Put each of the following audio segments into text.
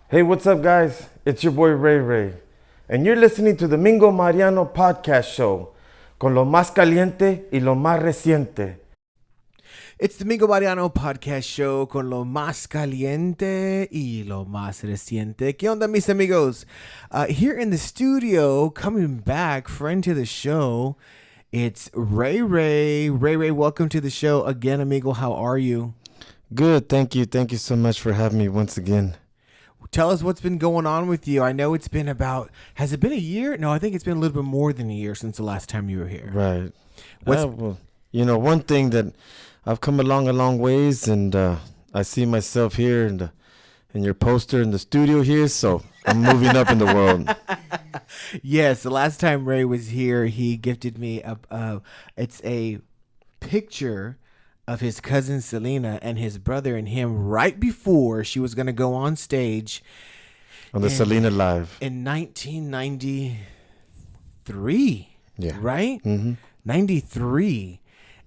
Hey, what's up, guys? It's your boy Ray Ray, and you're listening to the Mingo Mariano podcast show, con lo más caliente y lo más reciente. It's the Mingo Mariano podcast show con lo más caliente y lo más reciente. ¿Qué onda, mis amigos? Here in the studio, coming back, friend to the show, it's Ray Ray. Ray Ray, welcome to the show again, amigo. How are you? Good, thank you. Thank you so much for having me once again. Tell us what's been going on with you. I know it's been has it been a year? No, I think it's been a little bit more than a year since the last time you were here. Right. What's- Well, one thing that I've come along a long ways, and I see myself here in your poster in the studio here, so I'm moving up in the world. Yes, the last time Ray was here, he gifted me it's a picture of his cousin Selena and his brother and him right before she was going to go on stage On the Selena Live. in 1993. Yeah. Right? Mm-hmm. 93.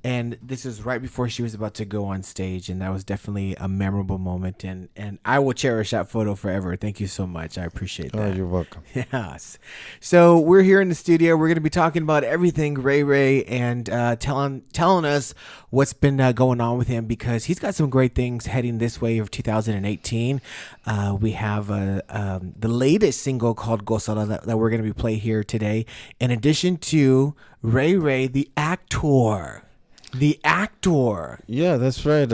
And this is right before she was about to go on stage, and that was definitely a memorable moment, and I will cherish that photo forever. Thank you so much. I appreciate that. Oh, you're welcome. Yes. So we're here in the studio. We're going to be talking about everything Ray Ray and telling us what's been going on with him, because he's got some great things heading this way of 2018. We have the latest single called Gozala that we're going to be playing here today, in addition to Ray Ray, the actor. The actor. Yeah, that's right.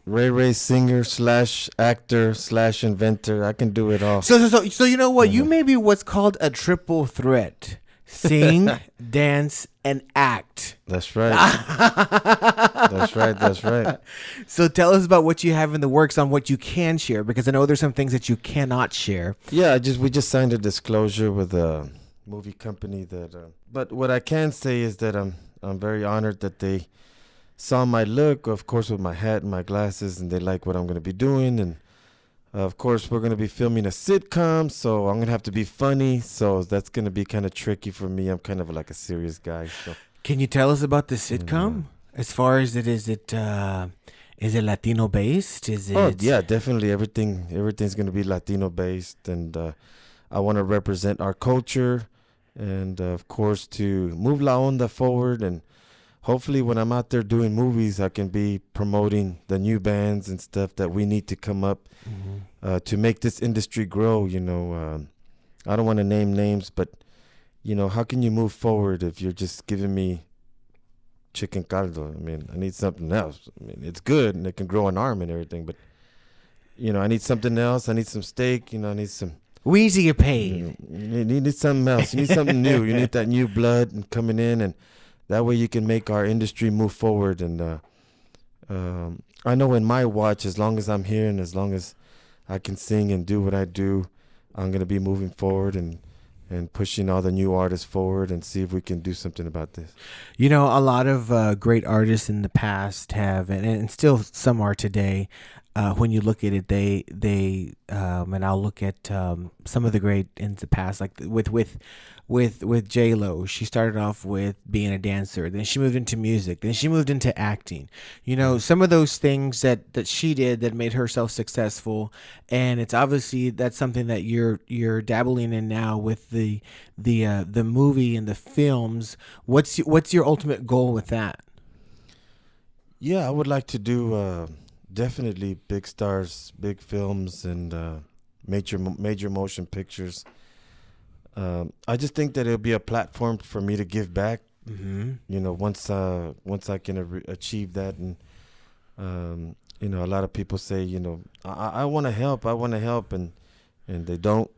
Ray Ray, singer slash actor slash inventor. I can do it all. So you know what? You may be what's called a triple threat. Sing, dance, and act. That's right. That's right. That's right. So tell us about what you have in the works on what you can share, because I know there's some things that you cannot share. Yeah, we just signed a disclosure with a movie company that. But what I can say is that I'm very honored that they saw my look, of course, with my hat and my glasses, and they like what I'm going to be doing. And of course, we're going to be filming a sitcom, so I'm going to have to be funny. So that's going to be kind of tricky for me. I'm kind of like a serious guy. So. Can you tell us about the sitcom? As far as is it Latino based? Is it? Oh yeah, definitely. Everything's going to be Latino based, and I want to represent our culture, and of course to move La Onda forward. And hopefully when I'm out there doing movies, I can be promoting the new bands and stuff that we need to come up to make this industry grow. I don't want to name names, but how can you move forward if you're just giving me chicken caldo? I mean, I need something else. I mean, it's good and it can grow an arm and everything, but I need something else. I need some steak. I need some. We need to get paid. You need something else. You need something new. You need that new blood and coming in, and that way you can make our industry move forward. And I know in my watch, as long as I'm here and as long as I can sing and do what I do, I'm going to be moving forward and pushing all the new artists forward and see if we can do something about this. A lot of great artists in the past have, and still some are today. When you look at it, they and I'll look at some of the great in the past, like with J-Lo. She started off with being a dancer, then she moved into music, then she moved into acting. Some of those things that she did that made herself successful, and it's obviously that's something that you're dabbling in now with the movie and the films. What's your ultimate goal with that? Yeah, I would like to do definitely big stars, big films, and major motion pictures. I just think that it'll be a platform for me to give back. Mm-hmm. Once I can achieve that, and a lot of people say, I want to help, and they don't.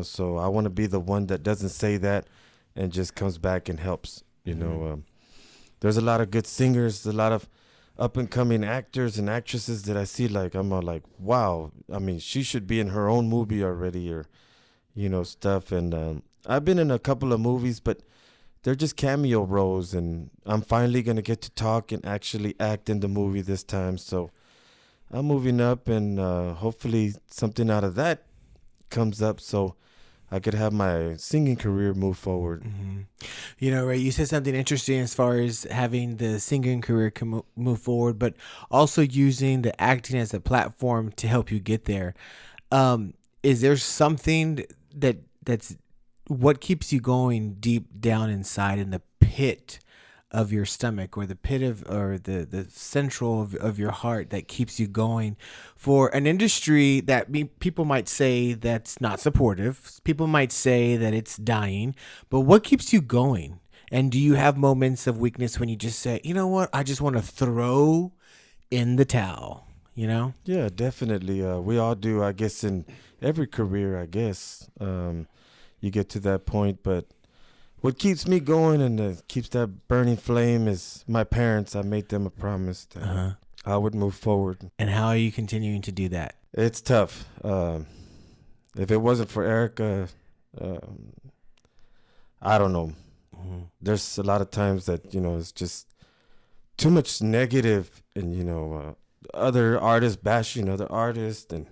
So I want to be the one that doesn't say that and just comes back and helps. There's a lot of good singers, a lot of up and coming actors and actresses that I see, I'm all like, wow, I mean, she should be in her own movie already, or stuff. And I've been in a couple of movies, but they're just cameo roles, and I'm finally going to get to talk and actually act in the movie this time. So I'm moving up, and hopefully something out of that comes up so I could have my singing career move forward. Mm-hmm. Ray, you said something interesting as far as having the singing career move forward, but also using the acting as a platform to help you get there. is there something that's what keeps you going deep down inside in the pit of your stomach, or the pit of, or the central of your heart, that keeps you going for an industry that people might say that's not supportive, people might say that it's dying, but what keeps you going? And do you have moments of weakness when you just say, you know what, I just want to throw in the towel, you know? Yeah, definitely. We all do, I guess, in every career, I guess. You get to that point, but what keeps me going and keeps that burning flame is my parents. I made them a promise that I would move forward. And how are you continuing to do that? It's tough. If it wasn't for Erica, um, I don't know. There's a lot of times that, it's just too much negative and, other artists bashing other artists. And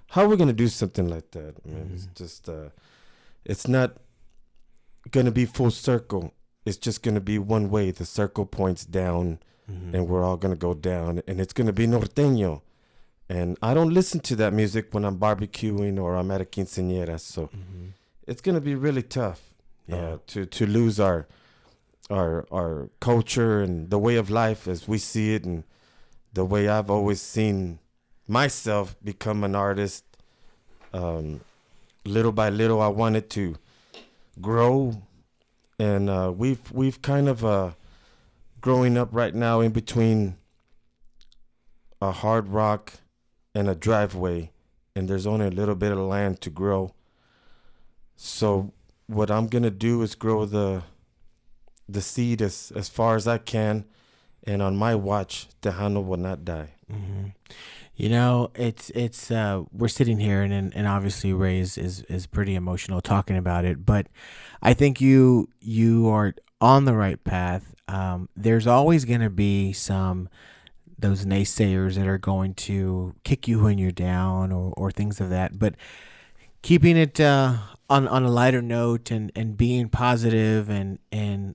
how are we going to do something like that? I mean, it's just, it's not going to be full circle. It's just going to be one way. The circle points down and we're all going to go down, and it's going to be norteño. And I don't listen to that music when I'm barbecuing or I'm at a quinceañera. So it's going to be really tough to lose our culture and the way of life as we see it, and the way I've always seen myself become an artist. Little by little, I wanted to grow, and we've kind of growing up right now in between a hard rock and a driveway, and there's only a little bit of land to grow. So what I'm gonna do is grow the seed as far as I can, and on my watch, Tejano will not die. It's we're sitting here, and obviously Ray is pretty emotional talking about it, but I think you are on the right path. There's always going to be those naysayers that are going to kick you when you're down, or things of that, but keeping it on a lighter note, and being positive and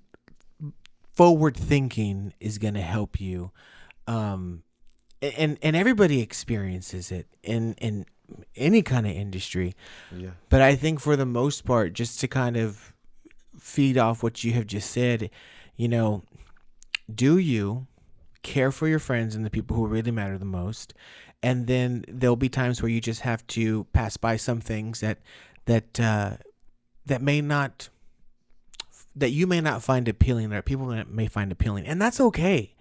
forward thinking is going to help you. And everybody experiences it in any kind of industry. Yeah. But I think for the most part, just to kind of feed off what you have just said, do you care for your friends and the people who really matter the most? And then there'll be times where you just have to pass by some things that may not, that you may not find appealing, or people may find appealing, and that's okay.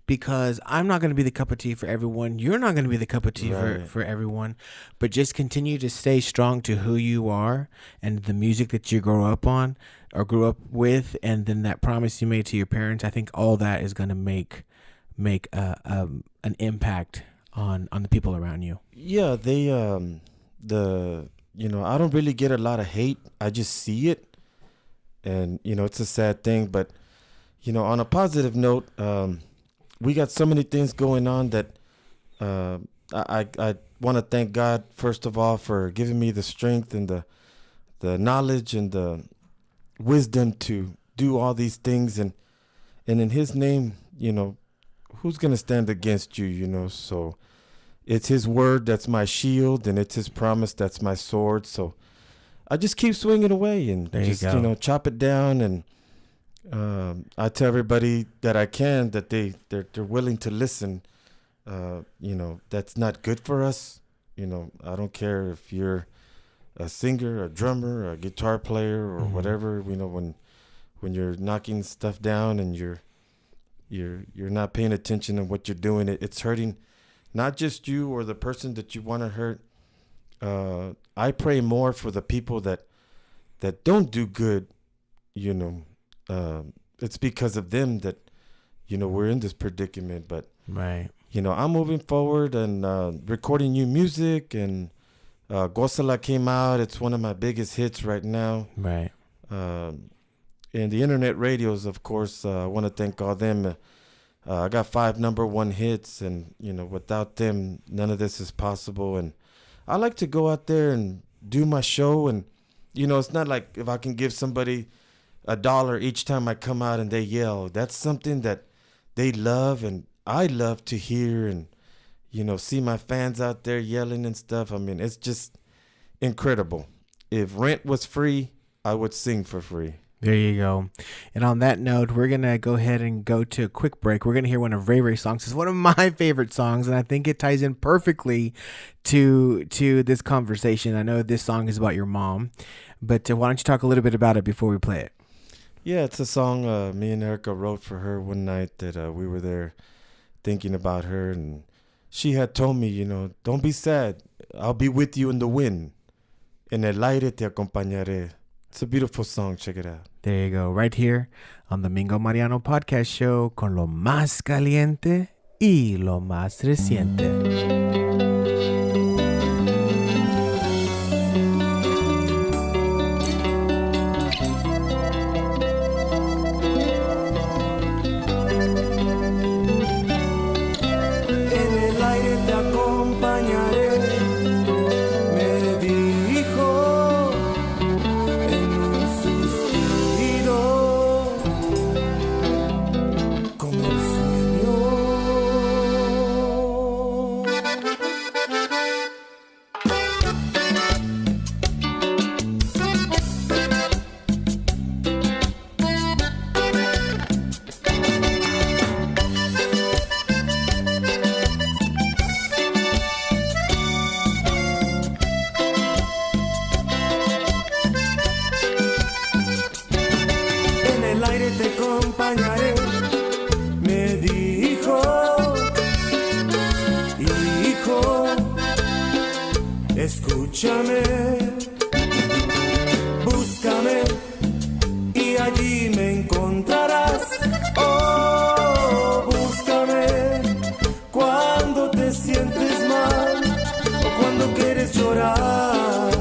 Because I'm not going to be the cup of tea for everyone. You're not going to be the cup of tea for everyone. But just continue to stay strong to who you are and the music that you grew up on or grew up with, and then that promise you made to your parents. I think all that is going to make an impact on the people around you. Yeah, they I don't really get a lot of hate. I just see it, and it's a sad thing. But on a positive note, we got so many things going on that I want to thank God, first of all, for giving me the strength and the knowledge and the wisdom to do all these things. And in his name, who's going to stand against you, So it's his word that's my shield, and it's his promise that's my sword. So I just keep swinging away and chop it down. And I tell everybody that I can that they're willing to listen. That's not good for us. I don't care if you're a singer, a drummer, a guitar player, or whatever. When you're knocking stuff down and you're not paying attention to what you're doing, it's hurting not just you or the person that you want to hurt. I pray more for the people that don't do good. It's because of them that we're in this predicament. But right, I'm moving forward and recording new music, and Gozala came out. It's one of my biggest hits right now. Right. And the internet radios, of course, I want to thank all them. I got 5 number 1 hits, and without them, none of this is possible. And I like to go out there and do my show, and it's not like if I can give somebody $1 each time I come out and they yell. That's something that they love, and I love to hear, and see my fans out there yelling and stuff. I mean, it's incredible. If rent was free, I would sing for free. There you go. And on that note, we're going to go ahead and go to a quick break. We're going to hear one of Ray Ray's songs. It's one of my favorite songs, and I think it ties in perfectly to this conversation. I know this song is about your mom, but why don't you talk a little bit about it before we play it? Yeah, it's a song me and Erica wrote for her one night that we were there thinking about her, and she had told me, don't be sad. I'll be with you in the wind. En el aire te acompañaré. It's a beautiful song. Check it out. There you go. Right here on the Mingo Mariano podcast show con lo más caliente y lo más reciente. Escúchame, búscame y allí me encontrarás. Oh, búscame cuando te sientes mal o cuando quieres llorar.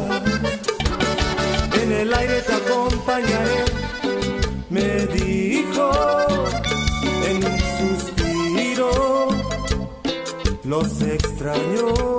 En el aire te acompañaré, me dijo en un suspiro, los extrañó.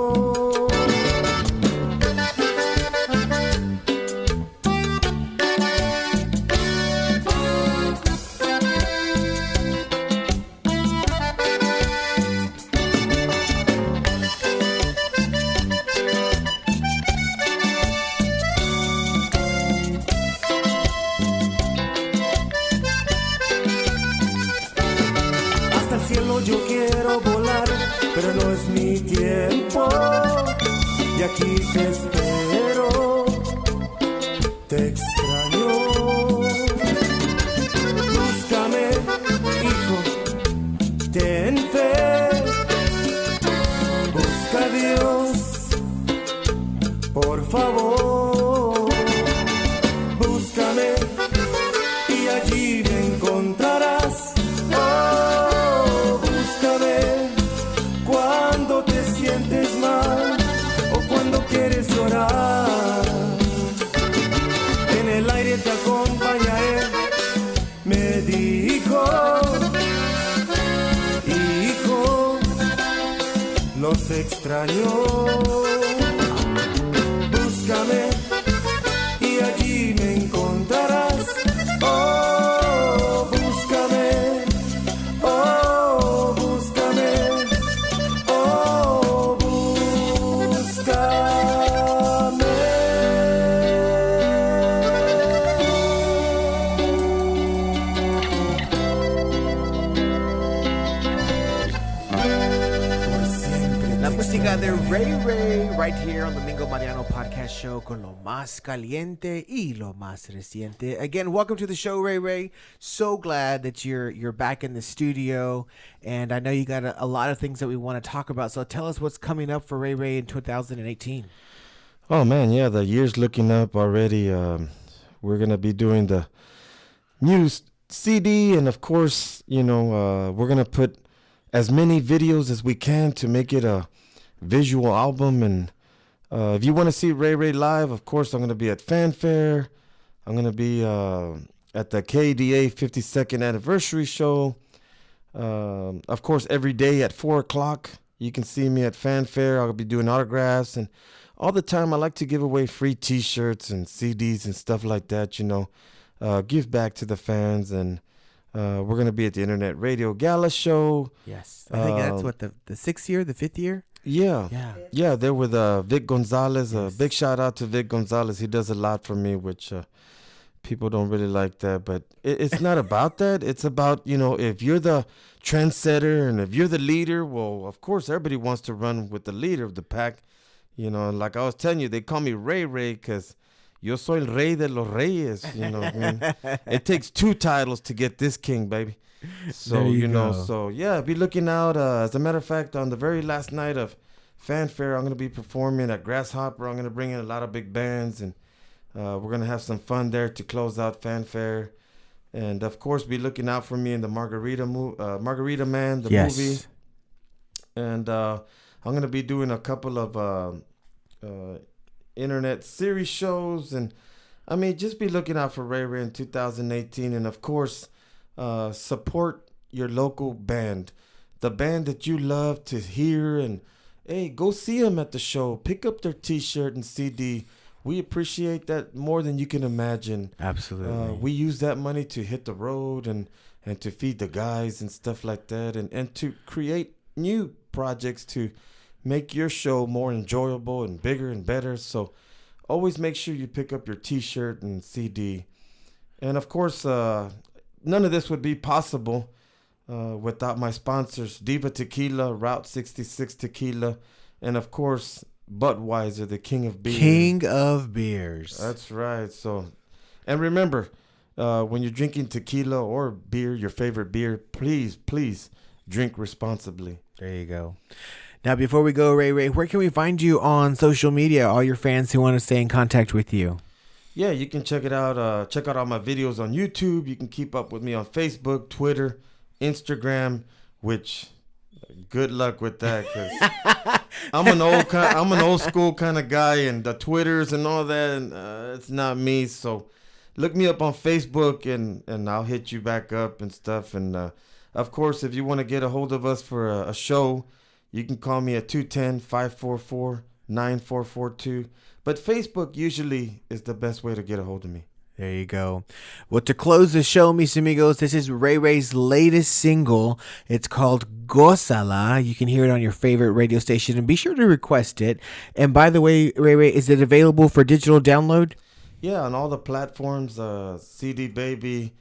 Yo quiero volar, pero no es mi tiempo. Y aquí te espero, te extraño. Búscame, hijo, ten fe. Busca a Dios, por favor. Búscame y allí me encontrarás. Cuando te sientes mal o cuando quieres llorar, en el aire te acompañaré, me dijo, hijo, los extrañó. Búscame y allí me encontrarás. Oh, búscame, oh, búscame. De Ray Ray right here on the Mingo Mariano podcast show con lo más caliente y lo más reciente. Again, welcome to the show, Ray Ray. So glad that you're back in the studio, and I know you got a lot of things that we want to talk about. So tell us what's coming up for Ray Ray in 2018. Oh man, yeah, the year's looking up already. We're gonna be doing the new CD, and of course, we're gonna put as many videos as we can to make it a visual album. And if you want to see Ray Ray live, of course I'm going to be at Fanfare. I'm going to be at the KDA 52nd anniversary show. Of course, every day at 4 o'clock you can see me at Fanfare. I'll be doing autographs, and all the time I like to give away free t-shirts and CDs and stuff like that, give back to the fans. And we're going to be at the Internet Radio Gala show. Yes, I think that's what the 6th year, the 5th year. Yeah. Yeah. Yeah, they're with Vic Gonzalez. Big shout out to Vic Gonzalez. He does a lot for me, which people don't really like that. But it's not about that. It's about, if you're the trendsetter and if you're the leader, well, of course, everybody wants to run with the leader of the pack. Like I was telling you, they call me Ray Ray because yo soy el rey de los reyes. It takes 2 titles to get this king, baby. So, There you go. so yeah, be looking out. As a matter of fact, on the very last night of Fanfare, I'm going to be performing at Grasshopper. I'm going to bring in a lot of big bands, and we're going to have some fun there to close out Fanfare. And, of course, be looking out for me in the Margarita Man, the movie. And I'm going to be doing a couple of internet series shows. And, I mean, just be looking out for Ray Ray in 2018. And, of course, support your local band, the band that you love to hear, and hey, go see them at the show. Pick up their T-shirt and CD. We appreciate that more than you can imagine. Absolutely. We use that money to hit the road and to feed the guys and stuff like that, and to create new projects to make your show more enjoyable and bigger and better. So always make sure you pick up your T-shirt and CD. And of course, none of this would be possible without my sponsors, Diva Tequila, Route 66 Tequila, and of course, Budweiser, the king of beer. King of beers. That's right. So, and remember, when you're drinking tequila or beer, your favorite beer, please drink responsibly. There you go. Now, before we go, Ray Ray, where can we find you on social media? All your fans who want to stay in contact with you. Yeah, you can check it out. Check out all my videos on YouTube. You can keep up with me on Facebook, Twitter, Instagram. Which, good luck with that, because I'm an old school kind of guy, and the Twitters and all that, and it's not me. So, look me up on Facebook, and I'll hit you back up and stuff. And of course, if you want to get a hold of us for a show, you can call me at 210-544-9442. But Facebook usually is the best way to get a hold of me. There you go. Well, to close the show, mis amigos, this is Ray Ray's latest single. It's called Gozala. You can hear it on your favorite radio station, and be sure to request it. And by the way, Ray Ray, is it available for digital download? Yeah, on all the platforms, CD Baby,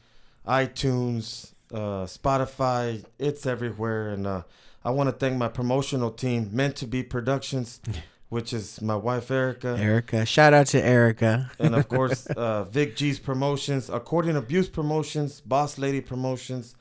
iTunes, Spotify, it's everywhere. And I want to thank my promotional team, Meant to Be Productions, which is my wife, Erica. Shout out to Erica. And, of course, Vic G's Promotions, Accordion Abuse Promotions, Boss Lady Promotions,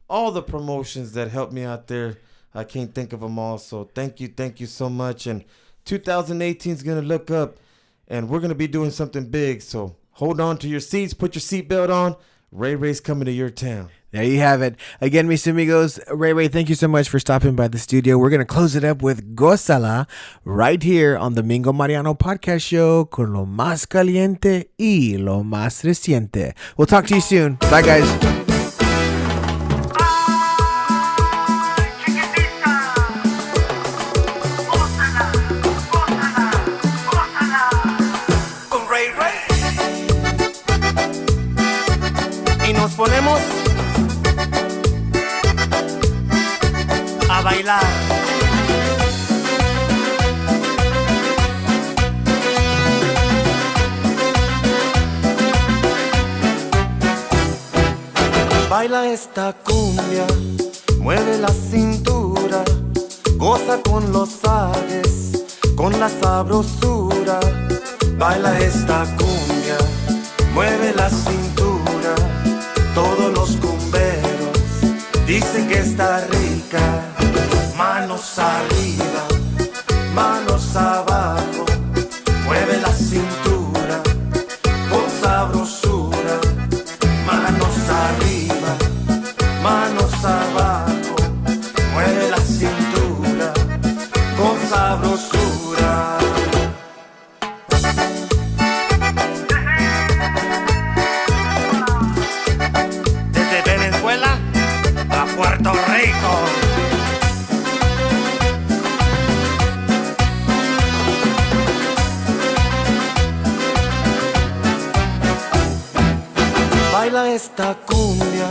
all the promotions that helped me out there. I can't think of them all. So thank you so much. And 2018 is going to look up, and we're going to be doing something big. So hold on to your seats. Put your seatbelt on. Ray Ray's coming to your town. There you have it. Again, mis amigos, Ray Ray, thank you so much for stopping by the studio. We're going to close it up with Gozala right here on the Mingo Mariano podcast show con lo más caliente y lo más reciente. We'll talk to you soon. Bye, guys. Nos ponemos a bailar. Baila esta cumbia, mueve la cintura, goza con los aves, con la sabrosura. Baila esta cumbia, mueve la cintura. Todos los cumberos dicen que está rica. Manos arriba, manos abajo. Mueve la cintura con sabrosura. Manos arriba, manos abajo. Mueve la cintura con sabrosura. Puerto Rico. Baila esta cumbia,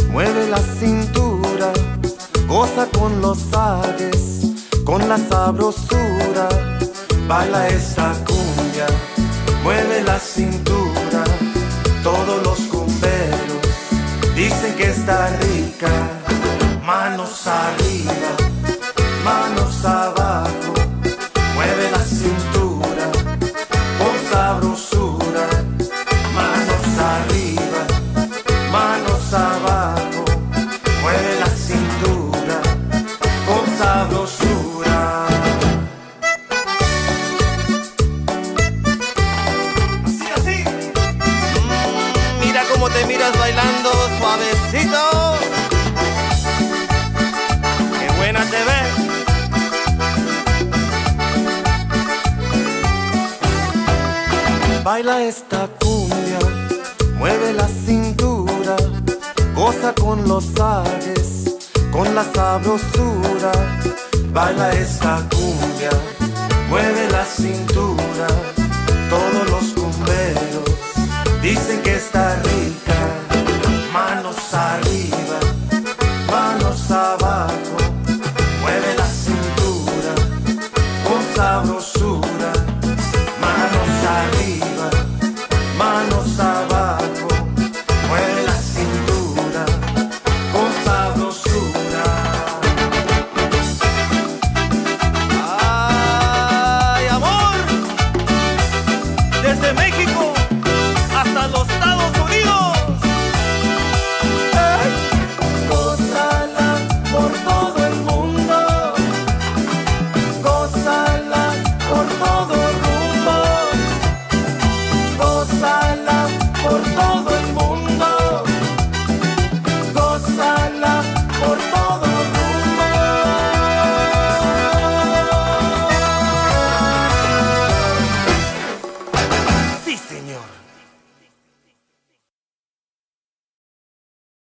mueve la cintura, goza con los aves, con con la sabrosura. Baila esta cumbia, mueve la cintura. Todos los cumberos dicen que está rica. Manos arriba, manos abajo, mueve la cintura con sabrosura. Manos arriba, manos abajo, mueve la cintura con sabrosura. Así, así. Mira cómo te miras bailando suavecito. Qué buena te ves. Baila esta cumbia, mueve la cintura, goza con los ajes, con la sabrosura. Baila esta cumbia, mueve la cintura.